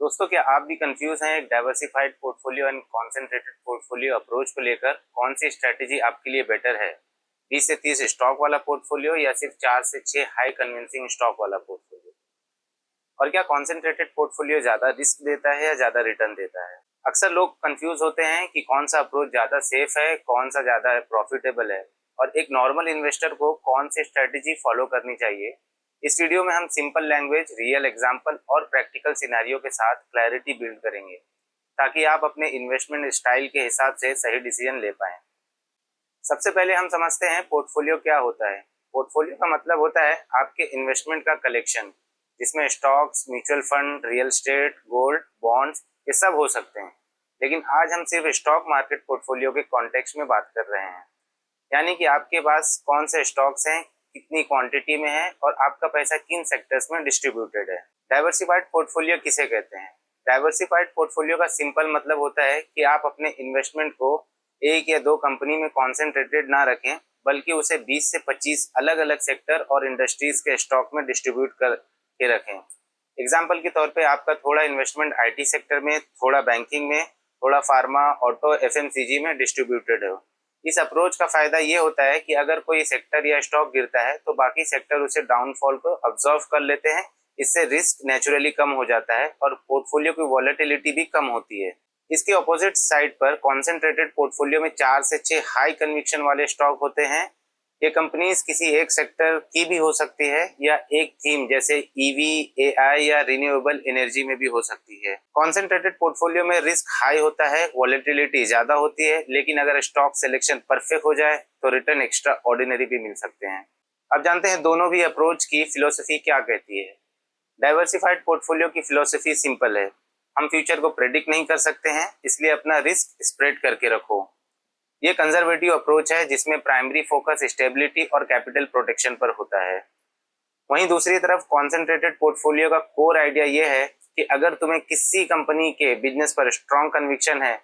दोस्तों, क्या आप भी कंफ्यूज हैं एक diversified portfolio and concentrated portfolio approach को लेकर? कौन सी स्ट्रेटेजी आपके लिए बेटर है? 20 से 30 स्टॉक वाला पोर्टफोलियो या सिर्फ 4 से 6 हाई कन्विंसिंग स्टॉक वाला पोर्टफोलियो? और क्या कॉन्सेंट्रेटेड पोर्टफोलियो ज्यादा रिस्क देता है या ज्यादा रिटर्न देता है? अक्सर लोग कंफ्यूज होते हैं कि कौन सा अप्रोच ज्यादा सेफ है, कौन सा ज्यादा प्रॉफिटेबल है, और एक नॉर्मल इन्वेस्टर को कौन सी स्ट्रेटेजी फॉलो करनी चाहिए। इस वीडियो में हम सिंपल लैंग्वेज, रियल एग्जांपल और प्रैक्टिकल सिनेरियो के साथ क्लैरिटी बिल्ड करेंगे ताकि आप अपने इन्वेस्टमेंट स्टाइल के हिसाब से सही डिसीजन ले पाएं। सबसे पहले हम समझते हैं पोर्टफोलियो क्या होता है। पोर्टफोलियो का मतलब होता है आपके इन्वेस्टमेंट का कलेक्शन, जिसमें stocks, mutual fund, real estate, gold, bonds, ये सब हो सकते हैं। लेकिन आज हम सिर्फ स्टॉक मार्केट पोर्टफोलियो के कॉन्टेक्स्ट में बात कर रहे हैं, यानी कि आपके पास कौन से स्टॉक्स हैं, कितनी क्वांटिटी में है और आपका पैसा किन सेक्टर्स में डिस्ट्रीब्यूटेड है। डाइवर्सिफाइड पोर्टफोलियो किसे कहते हैं? डाइवर्सिफाइड पोर्टफोलियो का सिंपल मतलब होता है कि आप अपने इन्वेस्टमेंट को एक या दो कंपनी में कॉन्सेंट्रेटेड ना रखें, बल्कि उसे 20 से 25 अलग अलग सेक्टर और इंडस्ट्रीज के स्टॉक में डिस्ट्रीब्यूट करके रखें। एग्जाम्पल के तौर पे आपका थोड़ा इन्वेस्टमेंट आईटी सेक्टर में, थोड़ा बैंकिंग में, थोड़ा फार्मा, ऑटो, एफएमसीजी में डिस्ट्रीब्यूटेड हो। इस अप्रोच का फायदा ये होता है कि अगर कोई सेक्टर या स्टॉक गिरता है तो बाकी सेक्टर उसे डाउनफॉल को ऑब्जर्व कर लेते हैं। इससे रिस्क नेचुरली कम हो जाता है और पोर्टफोलियो की वॉलेटिलिटी भी कम होती है। इसके ऑपोजिट साइड पर कॉन्सेंट्रेटेड पोर्टफोलियो में 4 से 6 हाई कन्विक्शन वाले स्टॉक होते हैं। ये कंपनीज किसी एक सेक्टर की भी हो सकती है या एक थीम जैसे ईवी, एआई या रिन्यूएबल एनर्जी में भी हो सकती है। कॉन्सेंट्रेटेड पोर्टफोलियो में रिस्क हाई होता है, वॉलेटिलिटी ज्यादा होती है, लेकिन अगर स्टॉक सिलेक्शन परफेक्ट हो जाए तो रिटर्न एक्स्ट्रा ऑर्डिनरी भी मिल सकते हैं। अब जानते हैं दोनों भी अप्रोच की फिलोसफी क्या कहती है। डाइवर्सिफाइड पोर्टफोलियो की फिलोसफी सिंपल है। हम फ्यूचर को प्रेडिक्ट नहीं कर सकते हैं, इसलिए अपना रिस्क स्प्रेड करके रखो। ये कंजर्वेटिव अप्रोच है जिसमें प्राइमरी फोकस स्टेबिलिटी और कैपिटल प्रोटेक्शन पर होता है। वहीं दूसरी तरफ कॉन्सेंट्रेटेड पोर्टफोलियो का कोर आइडिया ये है कि अगर तुम्हें किसी कंपनी के बिजनेस पर स्ट्रॉन्ग कन्विक्शन है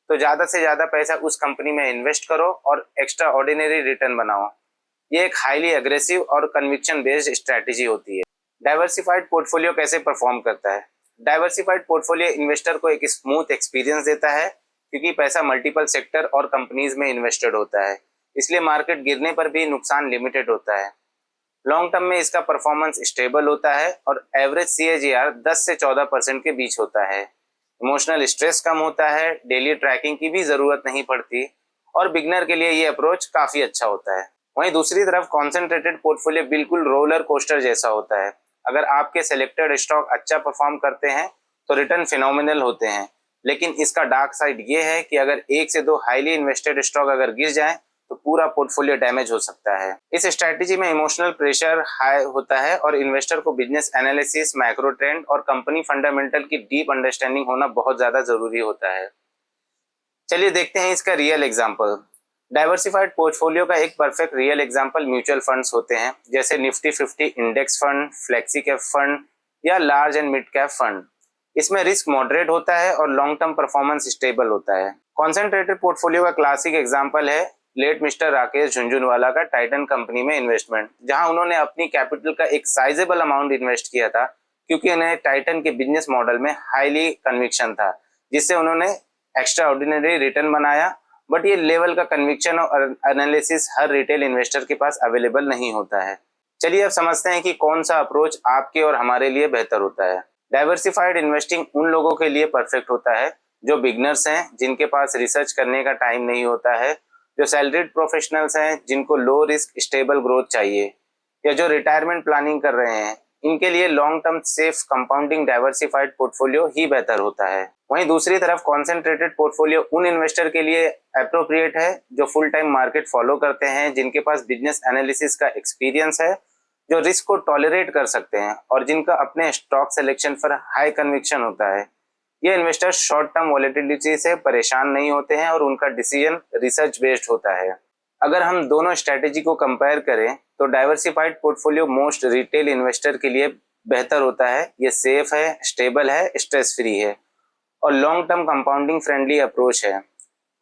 तो ज्यादा से ज्यादा पैसा उस कंपनी में इन्वेस्ट करो और एक्स्ट्रा ऑर्डिनरी रिटर्न बनाओ। ये एक हाईली अग्रेसिव और कन्विक्शन बेस्ड स्ट्रेटेजी होती है। डाइवर्सिफाइड पोर्टफोलियो कैसे परफॉर्म करता है? डाइवर्सिफाइड पोर्टफोलियो इन्वेस्टर को एक स्मूथ एक्सपीरियंस देता है, क्योंकि पैसा मल्टीपल सेक्टर और कंपनीज में इन्वेस्टेड होता है, इसलिए मार्केट गिरने पर भी नुकसान लिमिटेड होता है। लॉन्ग टर्म में इसका परफॉर्मेंस स्टेबल होता है और एवरेज सीएजीआर 10 से 14% के बीच होता है। इमोशनल स्ट्रेस कम होता है, डेली ट्रैकिंग की भी जरूरत नहीं पड़ती और बिगनर के लिए ये अप्रोच काफी अच्छा होता है। वहीं दूसरी तरफ कॉन्सेंट्रेटेड पोर्टफोलियो बिल्कुल रोलर कोस्टर जैसा होता है। अगर आपके सिलेक्टेड स्टॉक अच्छा परफॉर्म करते हैं तो रिटर्न फिनोमिनल होते हैं, लेकिन इसका डार्क साइड ये है कि अगर एक से दो हाईली इन्वेस्टेड स्टॉक अगर गिर जाए तो पूरा पोर्टफोलियो डैमेज हो सकता है। इस स्ट्रैटेजी में इमोशनल प्रेशर हाई होता है और इन्वेस्टर को बिजनेस एनालिसिस, मैक्रो ट्रेंड और कंपनी फंडामेंटल की डीप अंडरस्टैंडिंग होना बहुत ज्यादा जरूरी होता है। चलिए देखते हैं इसका रियल एग्जांपल। डाइवर्सिफाइड पोर्टफोलियो का एक perfect real example mutual funds होते हैं, जैसे Nifty 50 index fund, flexi cap fund या large and mid cap fund. इसमें रिस्क मॉडरेट होता है और लॉन्ग टर्म परफॉर्मेंस स्टेबल होता है। कॉन्सेंट्रेटेड पोर्टफोलियो का क्लासिक एग्जांपल है लेट मिस्टर राकेश झुनझुनवाला का टाइटन कंपनी में इन्वेस्टमेंट, जहां उन्होंने अपनी कैपिटल का एक साइजेबल अमाउंट इन्वेस्ट किया था, क्योंकि उन्हें टाइटन के बिजनेस मॉडल में हाईली कन्विक्शन था, जिससे उन्होंने एक्स्ट्रा ऑर्डिनरी रिटर्न बनाया। बट ये लेवल का कन्विक्शन और एनालिसिस हर रिटेल इन्वेस्टर के पास अवेलेबल नहीं होता है। चलिए अब समझते हैं कि कौन सा अप्रोच आपके और हमारे लिए बेहतर होता है। डाइवर्सिफाइड इन्वेस्टिंग उन लोगों के लिए परफेक्ट होता है जो बिगनर्स हैं, जिनके पास रिसर्च करने का टाइम नहीं होता है, जो सैलरीड प्रोफेशनल्स हैं जिनको लो रिस्क स्टेबल ग्रोथ चाहिए, या जो रिटायरमेंट प्लानिंग कर रहे हैं। इनके लिए long term safe compounding diversified portfolio ही बेहतर होता है। वहीं दूसरी तरफ कॉन्सेंट्रेटेड पोर्टफोलियो उन इन्वेस्टर के लिए अप्रोप्रिएट है जो फुल टाइम मार्केट फॉलो करते हैं, जिनके पास बिजनेस एनालिसिस का एक्सपीरियंस है, जो रिस्क को टॉलरेट कर सकते हैं और जिनका अपने स्टॉक सिलेक्शन पर हाई कन्विक्शन होता है। ये इन्वेस्टर्स शॉर्ट टर्म वॉलेटिलिटी से परेशान नहीं होते हैं और उनका डिसीजन रिसर्च बेस्ड होता है। अगर हम दोनों स्ट्रेटेजी को कंपेयर करें तो diversified portfolio most retail investor के लिए बेहतर होता है। ये सेफ है, स्टेबल है, स्ट्रेस फ्री है और long term compounding friendly approach है।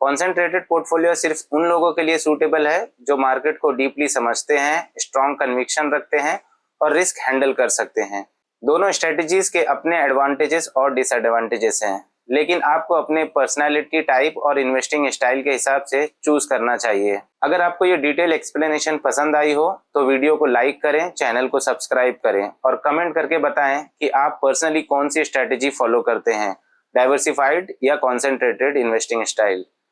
कॉन्सेंट्रेटेड पोर्टफोलियो सिर्फ उन लोगों के लिए सूटेबल है जो मार्केट को डीपली समझते हैं, स्ट्रॉन्ग कन्विक्शन रखते हैं और रिस्क हैंडल कर सकते हैं। दोनों स्ट्रेटजीज के अपने एडवांटेजेस और डिसएडवांटेजेस हैं, लेकिन आपको अपने पर्सनालिटी टाइप और इन्वेस्टिंग स्टाइल के हिसाब से चूज करना चाहिए। अगर आपको ये डिटेल एक्सप्लेनेशन पसंद आई हो तो वीडियो को लाइक करें, चैनल को सब्सक्राइब करें और कमेंट करके बताएं कि आप पर्सनली कौन सी स्ट्रेटजी फॉलो करते हैं, डाइवर्सिफाइड या कॉन्सेंट्रेटेड इन्वेस्टिंग स्टाइल।